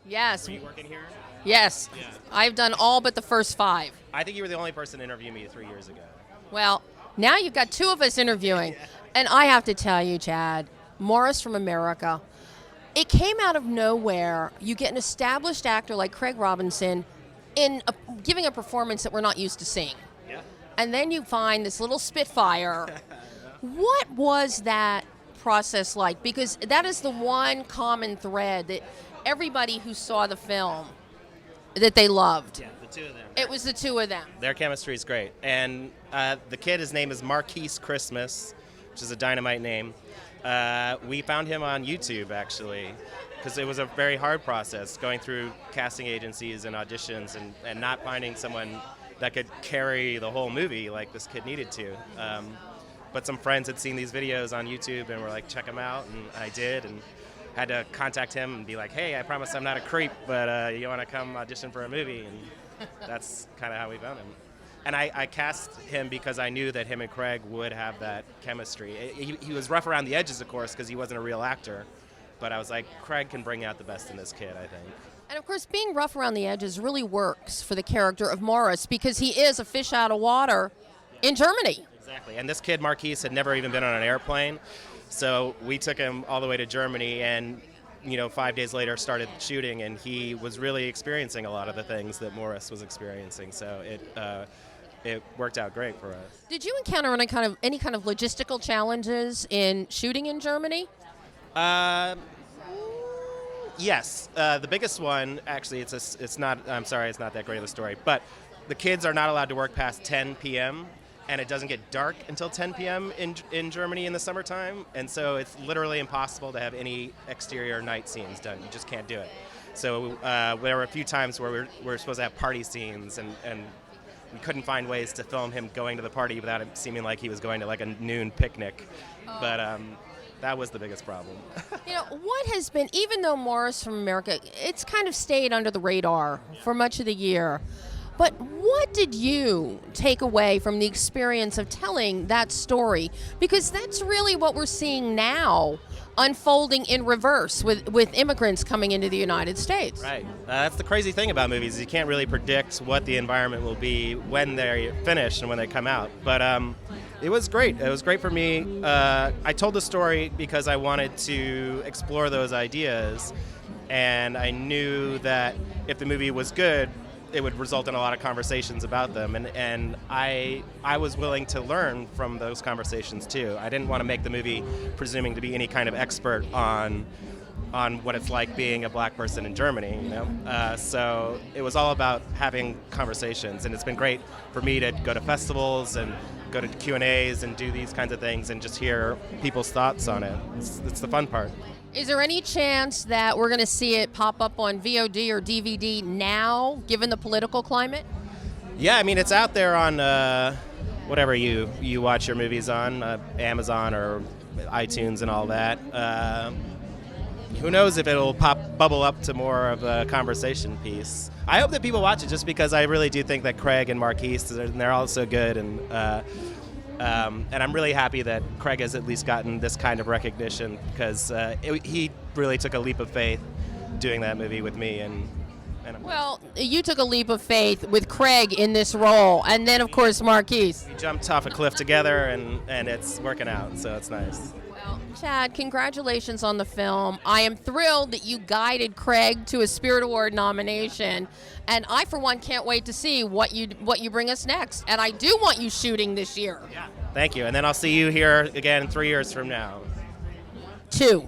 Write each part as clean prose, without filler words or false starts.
Yes. Are you working here? Yes. Yeah. I've done all but the first 5. I think you were the only person to interview me 3 years ago. Well, now you've got 2 of us interviewing. And I have to tell you, Chad, Morris from America, it came out of nowhere. You get an established actor like Craig Robinson giving a performance that we're not used to seeing. Yeah. And then you find this little Spitfire. What was that process like? Because that is the one common thread that everybody who saw the film that they loved. Yeah, the 2 of them. It was the 2 of them. Their chemistry is great. And the kid, his name is Marquise Christmas, which is a dynamite name. We found him on YouTube, actually, because it was a very hard process going through casting agencies and auditions and not finding someone that could carry the whole movie like this kid needed to. But some friends had seen these videos on YouTube and were like, check them out, and I did. And had to contact him and be like, hey, I promise I'm not a creep, but you want to come audition for a movie? And that's kind of how we found him. And I cast him because I knew that him and Craig would have that chemistry. He was rough around the edges, of course, because he wasn't a real actor. But I was like, Craig can bring out the best in this kid, I think. And, of course, being rough around the edges really works for the character of Morris because he is a fish out of water in Germany. Exactly. And this kid, Marquise, had never even been on an airplane. So we took him all the way to Germany and, 5 days later started shooting, and he was really experiencing a lot of the things that Morris was experiencing. So it worked out great for us. Did you encounter any kind of logistical challenges in shooting in Germany? Yes. The biggest one, actually, it's not that great of a story, but the kids are not allowed to work past 10 p.m., and it doesn't get dark until 10 p.m. in Germany in the summertime, and so it's literally impossible to have any exterior night scenes done. You just can't do it. So there were a few times where we were supposed to have party scenes, and we couldn't find ways to film him going to the party without it seeming like he was going to like a noon picnic. Oh. But that was the biggest problem. What has been, even though Morris from America, it's kind of stayed under the radar for much of the year, but what did you take away from the experience of telling that story? Because that's really what we're seeing now unfolding in reverse with immigrants coming into the United States. Right. That's the crazy thing about movies is you can't really predict what the environment will be when they're finished and when they come out. But it was great. It was great for me. I told the story because I wanted to explore those ideas, and I knew that if the movie was good, it would result in a lot of conversations about them, and I was willing to learn from those conversations too. I didn't want to make the movie presuming to be any kind of expert on what it's like being a black person in Germany, so it was all about having conversations, and it's been great for me to go to festivals and go to Q&As and do these kinds of things and just hear people's thoughts on it. It's the fun part. Is there any chance that we're going to see it pop up on VOD or DVD now, given the political climate? Yeah, I mean, it's out there on whatever you watch your movies on, Amazon or iTunes and all that. Who knows if it'll bubble up to more of a conversation piece. I hope that people watch it just because I really do think that Craig and Marquise, they're all so good, and I'm really happy that Craig has at least gotten this kind of recognition because he really took a leap of faith doing that movie with me. Well, you took a leap of faith with Craig in this role, and then, of course, Marquise. We jumped off a cliff together, and it's working out, so it's nice. Well, Chad, congratulations on the film. I am thrilled that you guided Craig to a Spirit Award nomination, and I, for one, can't wait to see what you bring us next. And I do want you shooting this year. Yeah. Thank you, and then I'll see you here again 3 years from now. Two.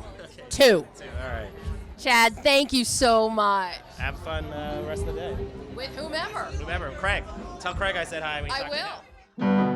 All right. Chad, thank you so much. Have fun rest of the day. With whomever. Craig. Tell Craig I said hi when you talk to him. I will.